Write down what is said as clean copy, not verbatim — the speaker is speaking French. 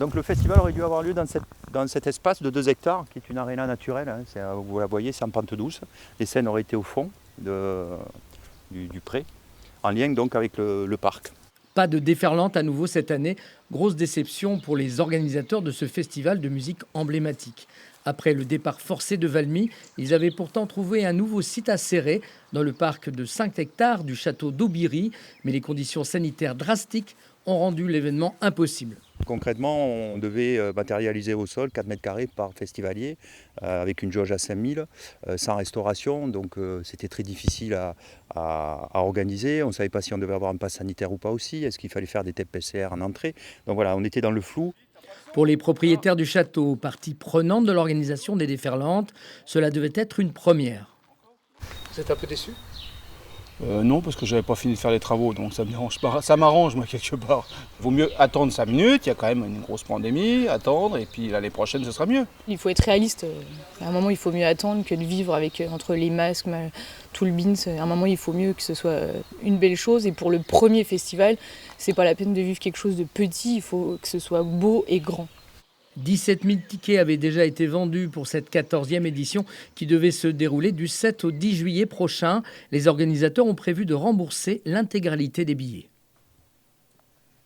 Donc le festival aurait dû avoir lieu dans cet espace de 2 hectares, qui est une aréna naturelle. Hein. Vous la voyez, c'est en pente douce. Les scènes auraient été au fond du pré, en lien donc avec le parc. Pas de déferlante à nouveau cette année. Grosse déception pour les organisateurs de ce festival de musique emblématique. Après le départ forcé de Valmy, ils avaient pourtant trouvé un nouveau site à Céret, dans le parc de 5 hectares du château d'Aubiry. Mais les conditions sanitaires drastiques ont rendu l'événement impossible. Concrètement, on devait matérialiser au sol 4 mètres carrés par festivalier, avec une jauge à 5000, sans restauration. Donc c'était très difficile à organiser. On ne savait pas si on devait avoir un pass sanitaire ou pas aussi. Est-ce qu'il fallait faire des tests PCR en entrée? Donc voilà, on était dans le flou. Pour les propriétaires du château, partie prenante de l'organisation des déferlantes, cela devait être une première. Vous êtes un peu déçu? Non, parce que j'avais pas fini de faire les travaux, donc ça me dérange pas. Ça m'arrange, moi, quelque part. Il vaut mieux attendre 5 minutes, il y a quand même une grosse pandémie, attendre, et puis l'année prochaine, ce sera mieux. Il faut être réaliste. À un moment, il faut mieux attendre que de vivre avec, entre les masques, tout le bins. À un moment, il faut mieux que ce soit une belle chose. Et pour le premier festival, c'est pas la peine de vivre quelque chose de petit, il faut que ce soit beau et grand. 17 000 tickets avaient déjà été vendus pour cette 14e édition qui devait se dérouler du 7 au 10 juillet prochain. Les organisateurs ont prévu de rembourser l'intégralité des billets.